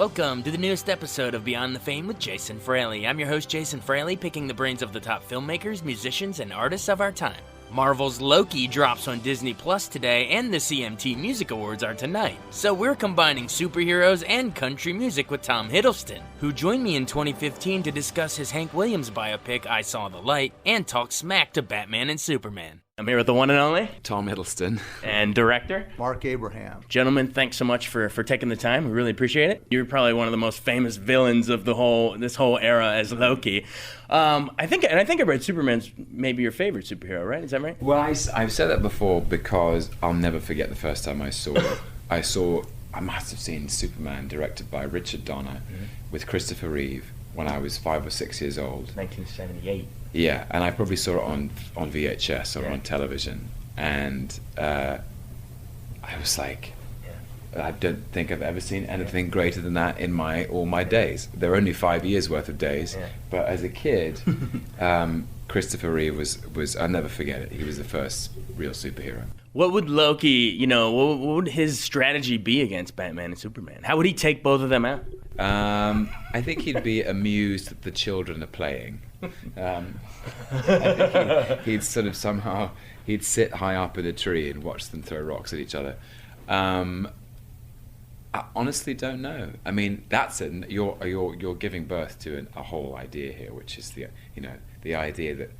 Welcome to the newest episode of Beyond the Fame with Jason Fraley. I'm your host, Jason Fraley, picking the brains of the top filmmakers, musicians, and artists of our time. Marvel's Loki drops on Disney Plus today, and the CMT Music Awards are tonight. So we're combining superheroes and country music with Tom Hiddleston, who joined me in 2015 to discuss his Hank Williams biopic, I Saw the Light, and talk smack to Batman and Superman. I'm here with the one and only Tom Hiddleston. And director Marc Abraham. Gentlemen, thanks so much for taking the time. We really appreciate it. You're probably one of the most famous villains of this whole era as Loki. I think I read Superman's maybe your favorite superhero, right? Is that right? Well, I've said that before because I'll never forget the first time I saw it. I must have seen Superman directed by Richard Donner with Christopher Reeve when I was 5 or 6 years old. 1978. Yeah, and I probably saw it on VHS or on television, and I was like, I don't think I've ever seen anything greater than that in all my days. There are only 5 years worth of days, but as a kid, Christopher Reeve was I'll never forget it. He was the first real superhero. What would Loki, what would his strategy be against Batman and Superman? How would he take both of them out? I think he'd be amused that the children are playing. I think he'd sort of somehow he'd sit high up in a tree and watch them throw rocks at each other. I honestly don't know. I mean, you're giving birth to a whole idea here, which is the idea that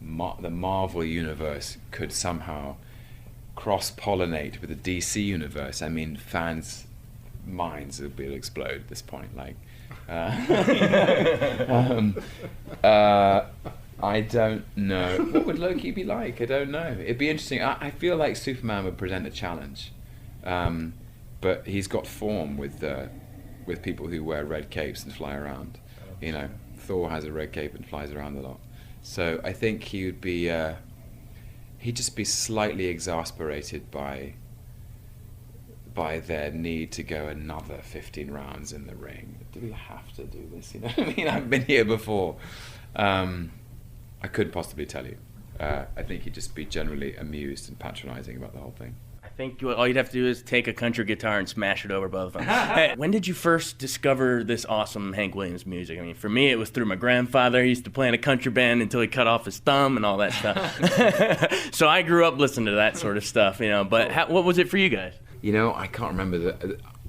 the Marvel universe could somehow cross-pollinate with the DC universe. I mean, fans' minds will explode at this point. I don't know. What would Loki be like? I don't know. It'd be interesting. I feel like Superman would present a challenge, but he's got form with people who wear red capes and fly around. Thor has a red cape and flies around a lot. So I think he'd just be slightly exasperated by their need to go another 15 rounds in the ring. Do we have to do this? I've been here before. I couldn't possibly tell you. I think he'd just be generally amused and patronizing about the whole thing. I think all you'd have to do is take a country guitar and smash it over both of them. Hey, when did you first discover this awesome Hank Williams music? I mean, for me, it was through my grandfather. He used to play in a country band until he cut off his thumb and all that stuff. So I grew up listening to that sort of stuff, But what was it for you guys? I can't remember.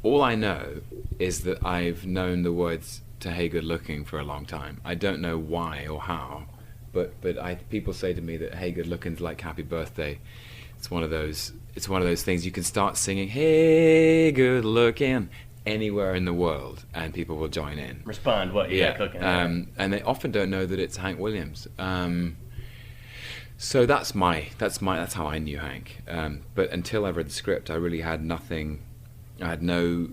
All I know is that I've known the words to Hey Good Looking for a long time. I don't know why or how, but people say to me that Hey Good Looking's like Happy Birthday. It's one of those things you can start singing Hey Good Looking anywhere in the world and people will join in. Respond what you got cooking. And they often don't know that it's Hank Williams. So that's how I knew Hank. But until I read the script, I really had nothing. I had no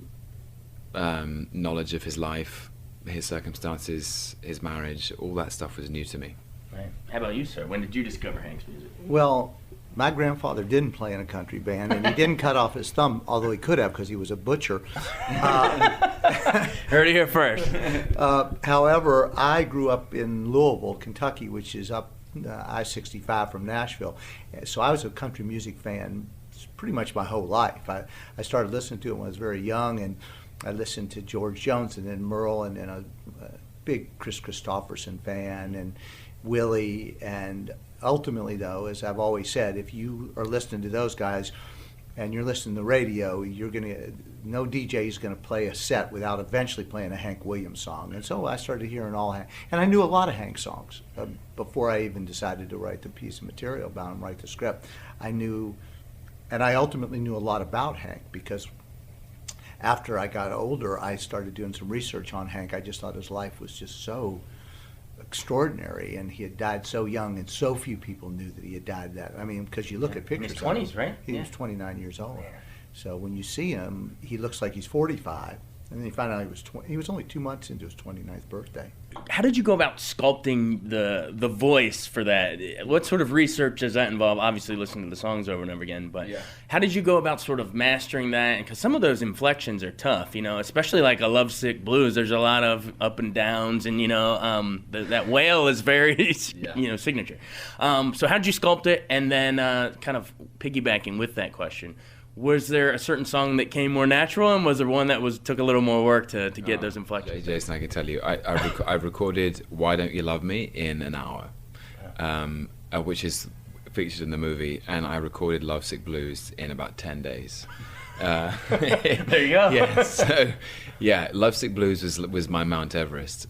knowledge of his life, his circumstances, his marriage. All that stuff was new to me. Right. How about you, sir? When did you discover Hank's music? Well, my grandfather didn't play in a country band, and he didn't cut off his thumb, although he could have because he was a butcher. Heard it here first. However, I grew up in Louisville, Kentucky, which is up I-65 from Nashville. So I was a country music fan pretty much my whole life. I started listening to it when I was very young, and I listened to George Jones and then Merle, and then a big Chris Christopherson fan, and Willie. And ultimately, though, as I've always said, if you are listening to those guys and you're listening to the radio, no DJ is going to play a set without eventually playing a Hank Williams song. And so I started hearing all Hank. And I knew a lot of Hank songs before I even decided to write the piece of material about him, write the script. And I ultimately knew a lot about Hank because after I got older, I started doing some research on Hank. I just thought his life was just so extraordinary, and he had died so young, and so few people knew that he had died that. I mean, because you look at pictures. In his 20s, right? He was 29 years old. Yeah. So when you see him, he looks like he's 45. And then you find out he was only 2 months into his 29th birthday. How did you go about sculpting the voice for that? What sort of research does that involve? Obviously listening to the songs over and over again, but how did you go about sort of mastering that? Because some of those inflections are tough, especially like a Lovesick Blues. There's a lot of up and downs, and that wail is very signature. So how did you sculpt it? And then kind of piggybacking with that question, Was there a certain song that came more natural, and was there one that took a little more work to get those inflections? Jason, I can tell you, I recorded "Why Don't You Love Me" in an hour, which is featured in the movie, and I recorded "Lovesick Blues" in about 10 days. There you go. Yeah, so "Lovesick Blues" was my Mount Everest,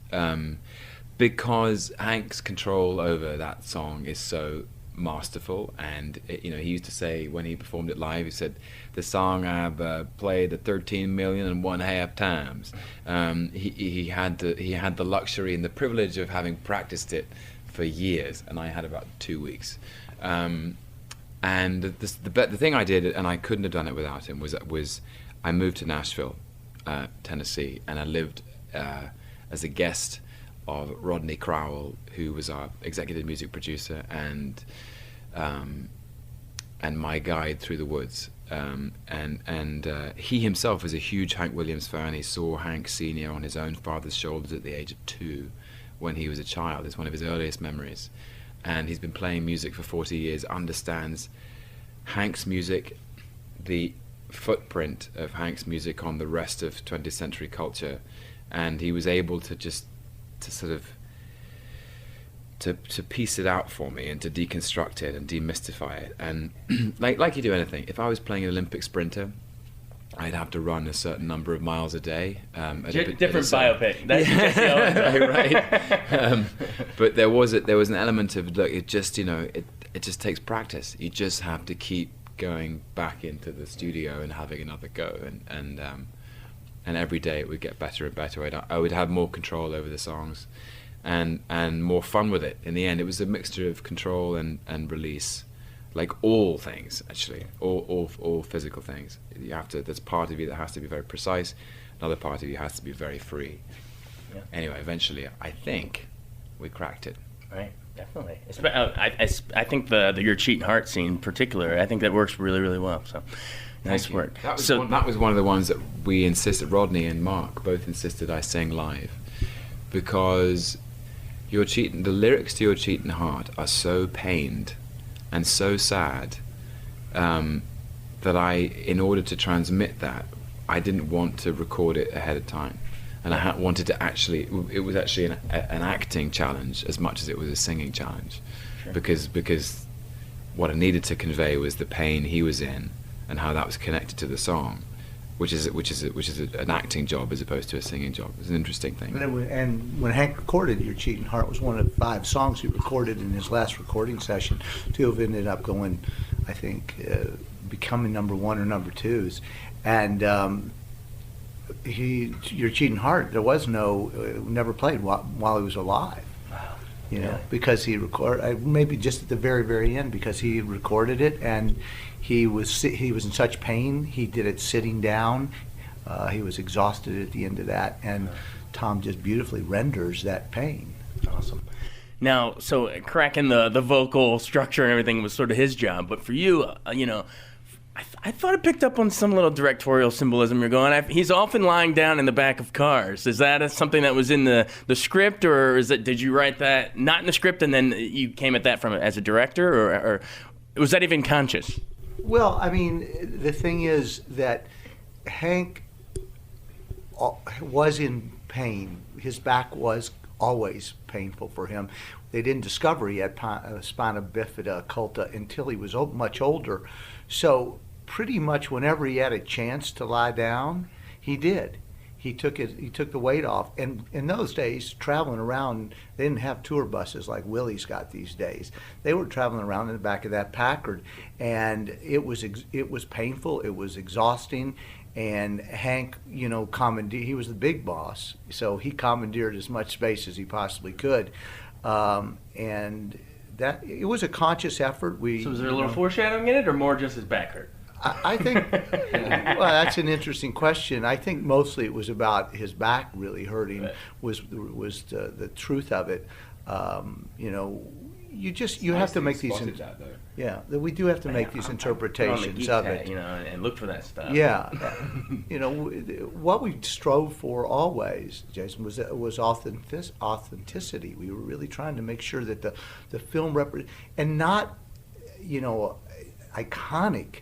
because Hank's control over that song is so masterful. And he used to say, when he performed it live, he said, "The song I've played 13,000,001 times." He had the luxury and the privilege of having practiced it for years, and I had about 2 weeks. And the thing I did, and I couldn't have done it without him, was I moved to Nashville, Tennessee, and I lived as a guest of Rodney Crowell, who was our executive music producer and my guide through the woods. He himself was a huge Hank Williams fan. He saw Hank Sr. on his own father's shoulders at the age of 2 when he was a child. It's one of his earliest memories. And he's been playing music for 40 years, understands Hank's music, the footprint of Hank's music on the rest of 20th century culture, and he was able to piece it out for me and to deconstruct it and demystify it. And like you do anything, if I was playing an Olympic sprinter, I'd have to run a certain number of miles a day. Different biopic. That's right. But there was an element of, look, it just takes practice. You just have to keep going back into the studio and having another go, and every day it would get better and better. I would have more control over the songs, and more fun with it. In the end, it was a mixture of control and release. Like all things, actually, all physical things. There's part of you that has to be very precise, another part of you has to be very free. Yeah. Anyway, eventually, I think we cracked it. Right, definitely. I think the Your Cheating Heart scene in particular, I think that works really, really well. So, nice work. That was one of the ones that we insisted, Rodney and Marc both insisted I sing live, because the lyrics to Your Cheating Heart are so pained and so sad, that in order to transmit that, I didn't want to record it ahead of time, and I wanted to it was actually an acting challenge as much as it was a singing challenge. Sure. because what I needed to convey was the pain he was in and how that was connected to the song, which is an acting job as opposed to a singing job. It's an interesting thing. And when Hank recorded Your Cheating Heart, was one of 5 songs he recorded in his last recording session. 2 of them ended up going, I think, becoming number 1 or number 2s. And Your Cheating Heart, there was never played while he was alive. Wow. Because he recorded, maybe just at the very, very end, because he recorded it, and he was in such pain. He did it sitting down. He was exhausted at the end of that, and Tom just beautifully renders that pain. Awesome. Now, so cracking the vocal structure and everything was sort of his job, but for you, I thought I picked up on some little directorial symbolism you're going. He's often lying down in the back of cars. Is that something that was in the script, or did you write that not in the script and then you came at that from as a director, or was that even conscious? Well, I mean, the thing is that Hank was in pain. His back was always painful for him. They didn't discover he had spina bifida occulta until he was much older. So pretty much whenever he had a chance to lie down, he did. He took the weight off. And in those days, traveling around, they didn't have tour buses like Willie's got these days. They were traveling around in the back of that Packard, and it was painful. It was exhausting. And Hank, he was the big boss, so he commandeered as much space as he possibly could. And that it was a conscious effort. So was there a little foreshadowing in it, or more just his back hurt? I think, well, that's an interesting question. I think mostly it was about his back really hurting. Right. was the truth of it. You have to make these. We do have to make these interpretations of it. And look for that stuff. Yeah, what we strove for always, Jason, was authenticity. We were really trying to make sure that the film and not, iconic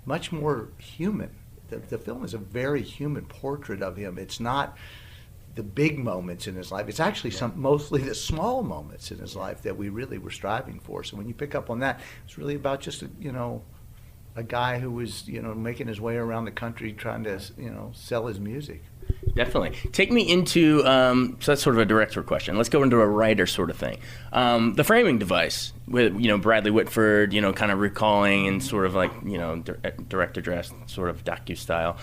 much more human. The film is a very human portrait of him. It's not the big moments in his life. It's actually mostly the small moments in his life that we really were striving for. So when you pick up on that, it's really about just a guy who was making his way around the country trying to sell his music. Definitely. Take me into, so that's sort of a director question. Let's go into a writer sort of thing. The framing device with, Bradley Whitford, kind of recalling and sort of like, director dress sort of docu-style.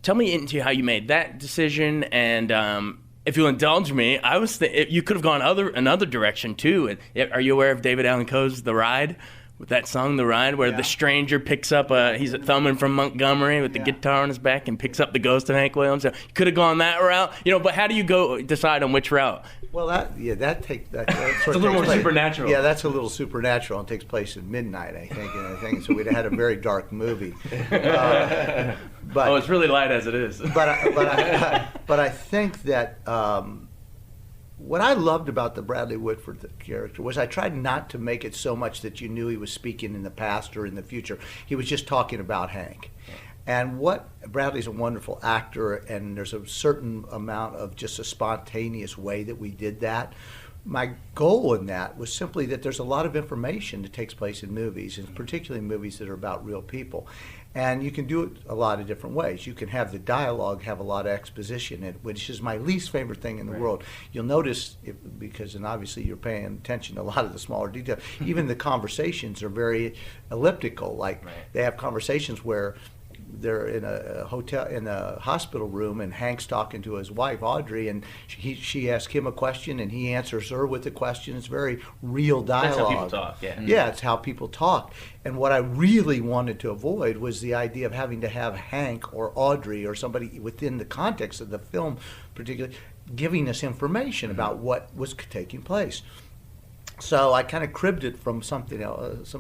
Tell me into how you made that decision, and if you'll indulge me, I was you could have gone another direction too. Are you aware of David Allan Coe's The Ride? With that song, The Ride, where the stranger picks up, he's a Thurman from Montgomery with the guitar on his back and picks up the ghost of Hank Williams. So you could have gone that route, but how do you decide on which route? Well, that it's a little more supernatural. Yeah, that's a little supernatural and takes place at midnight, I think. And I think so. We'd have had a very dark movie. But it's really light as it is. but I think that what I loved about the Bradley Whitford character was I tried not to make it so much that you knew he was speaking in the past or in the future. He was just talking about Hank. And Bradley's a wonderful actor, and there's a certain amount of just a spontaneous way that we did that. My goal in that was simply that there's a lot of information that takes place in movies, and particularly movies that are about real people. And you can do it a lot of different ways. You can have the dialogue have a lot of exposition, which is my least favorite thing in the world. You'll notice, and obviously you're paying attention to a lot of the smaller details, even the conversations are very elliptical. Like they have conversations where they're in a hospital room, and Hank's talking to his wife Audrey, and she asks him a question, and he answers her with a question. It's very real dialogue. That's how people talk. Yeah, it's how people talk. And what I really wanted to avoid was the idea of having to have Hank or Audrey or somebody within the context of the film, particularly, giving us information about what was taking place. So I kind of cribbed it from something else.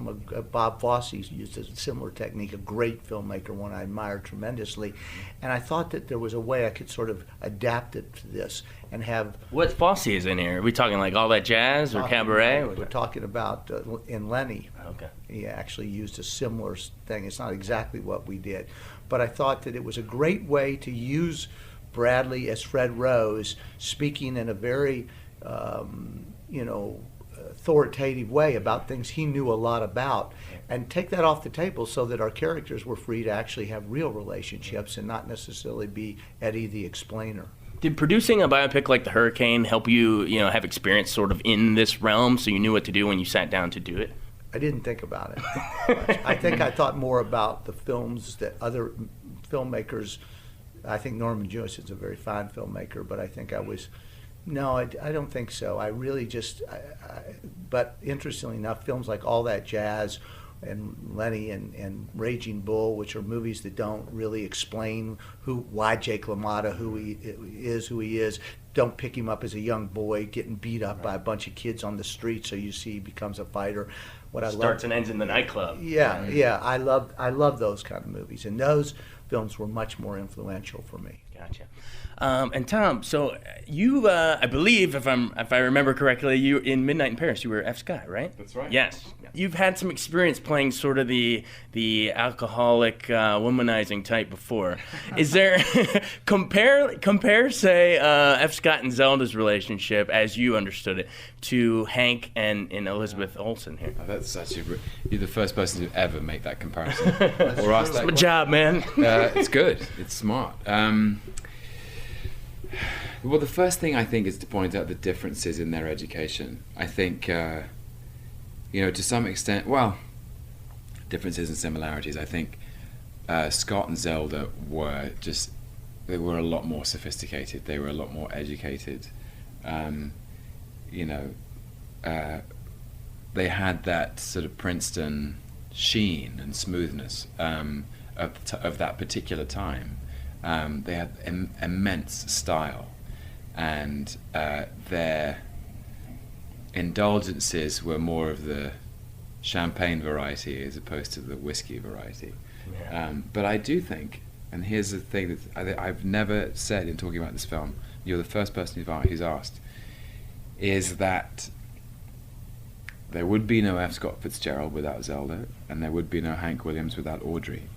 Bob Fosse used a similar technique, a great filmmaker, one I admire tremendously. And I thought that there was a way I could sort of adapt it to this and have... What Fosse is in here? Are we talking like All That Jazz or Cabaret? We're talking about in Lenny. Okay. He actually used a similar thing. It's not exactly what we did. But I thought that it was a great way to use Bradley as Fred Rose, speaking in a very, authoritative way about things he knew a lot about, and take that off the table so that our characters were free to actually have real relationships and not necessarily be Eddie the explainer. Did producing a biopic like The Hurricane help you, have experience sort of in this realm so you knew what to do when you sat down to do it? I didn't think about it much. I think I thought more about the films that other filmmakers, I think Norman Jewis is a very fine filmmaker, but I think No, I don't think so. I really but interestingly enough, films like All That Jazz and Lenny and Raging Bull, which are movies that don't really explain why Jake LaMotta, who he is, don't pick him up as a young boy getting beat up by a bunch of kids on the street, so you see he becomes a fighter. Starts and ends in the nightclub. Yeah. I love those kind of movies, and those films were much more influential for me. Gotcha. And Tom, so you, I believe, if I remember correctly, you in Midnight in Paris, you were F. Scott, right? That's right. Yes. You've had some experience playing sort of the alcoholic, womanizing type before. Is there compare say F. Scott and Zelda's relationship as you understood it to Hank and Elizabeth Olsen here? Oh, that's you're the first person to ever make that comparison or ask that. Good job, man. It's good. It's smart. Well, the first thing I think is to point out the differences in their education. I think, to some extent, differences and similarities. I think Scott and Zelda were a lot more sophisticated. They were a lot more educated. They had that sort of Princeton sheen and smoothness of that particular time. They had immense style, and their indulgences were more of the champagne variety as opposed to the whiskey variety. Yeah. But I do think, and here's the thing that I've never said in talking about this film, you're the first person who's asked, is that there would be no F. Scott Fitzgerald without Zelda, and there would be no Hank Williams without Audrey.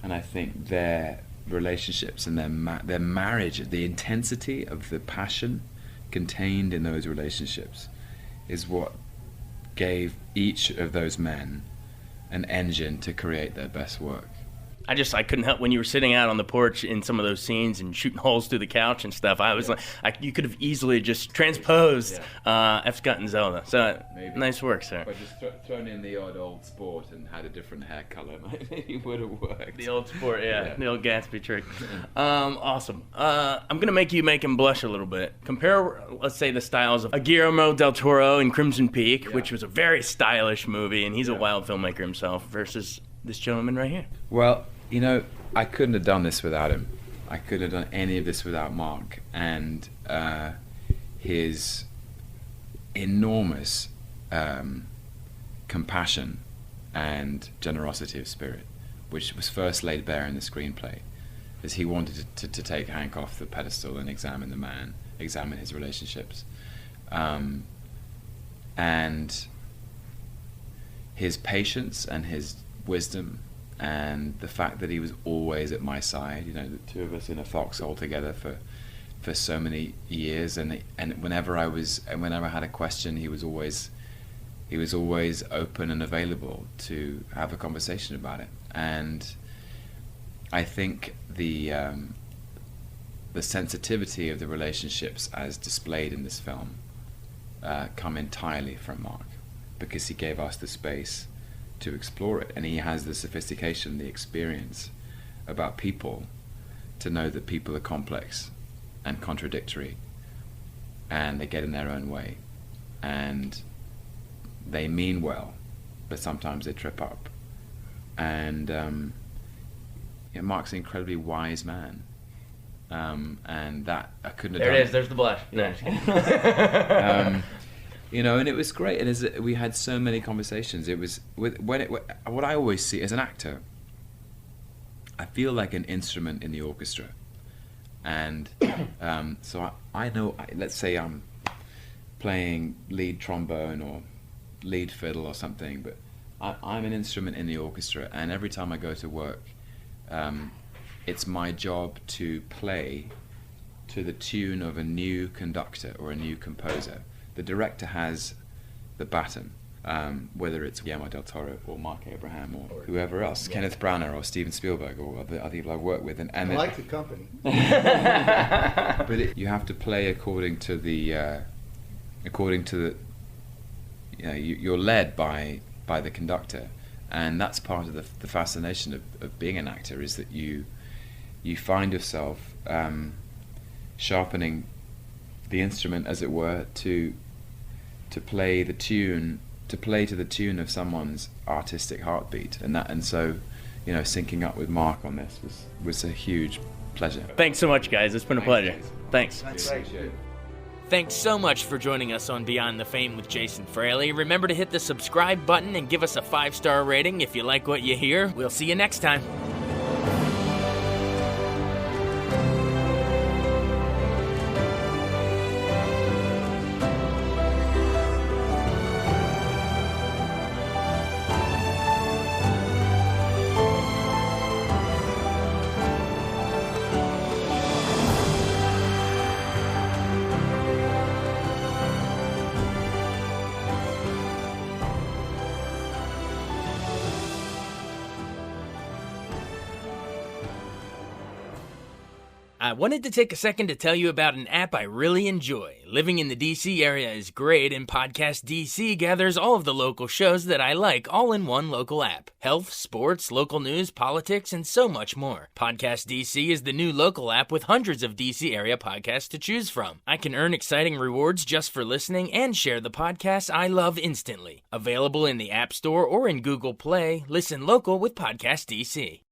And I think their relationships and their marriage, the intensity of the passion contained in those relationships, is what gave each of those men an engine to create their best work. I couldn't help when you were sitting out on the porch in some of those scenes and shooting holes through the couch and stuff. I was like, you could have easily just transposed F. Scott and Zelda. So Maybe. Nice work, sir. But just thrown in the old sport and had a different hair color, maybe it would have worked. The old sport, the old Gatsby trick. Awesome. I'm gonna make you make him blush a little bit. Compare, let's say, the styles of Guillermo del Toro in Crimson Peak, which was a very stylish movie, and he's a wild filmmaker himself, versus this gentleman right here. Well, you know, I couldn't have done this without him. I couldn't have done any of this without Marc and his enormous compassion and generosity of spirit, which was first laid bare in the screenplay, as he wanted to take Hank off the pedestal and examine the man, examine his relationships. And his patience and his wisdom, and the fact that he was always at my side, you know, the two of us in a foxhole together for so many years, and whenever I had a question, he was always open and available to have a conversation about it. And I think the sensitivity of the relationships as displayed in this film come entirely from Marc, because he gave us the space to explore it, and he has the sophistication, the experience about people, to know that people are complex and contradictory, and they get in their own way, and they mean well, but sometimes they trip up. And Marc's an incredibly wise man, and that I couldn't have There done. it is. There's the blush. No. You know, and it was great, and we had so many conversations. It was what I always see as an actor, I feel like an instrument in the orchestra, and so I know. Let's say I'm playing lead trombone or lead fiddle or something, but I'm an instrument in the orchestra, and every time I go to work, it's my job to play to the tune of a new conductor or a new composer. The director has the baton, whether it's Guillermo del Toro or Marc Abraham or whoever else, Kenneth Branagh or Steven Spielberg or other people I've worked with. And I like the company. But you have to play according to the, you know, you're led by the conductor, and that's part of the fascination of being an actor, is that you find yourself sharpening the instrument, as it were, to play the tune, to the tune of someone's artistic heartbeat, and so, you know, syncing up with Marc on this was a huge pleasure. Thanks so much, guys. It's been a pleasure. Thanks. That's right. Thanks so much for joining us on Beyond the Fame with Jason Fraley. Remember to hit the subscribe button and give us a 5-star rating if you like what you hear. We'll see you next time. I wanted to take a second to tell you about an app I really enjoy. Living in the DC area is great, and Podcast DC gathers all of the local shows that I like all in one local app. Health, sports, local news, politics, and so much more. Podcast DC is the new local app with hundreds of DC area podcasts to choose from. I can earn exciting rewards just for listening and share the podcasts I love instantly. Available in the App Store or in Google Play, listen local with Podcast DC.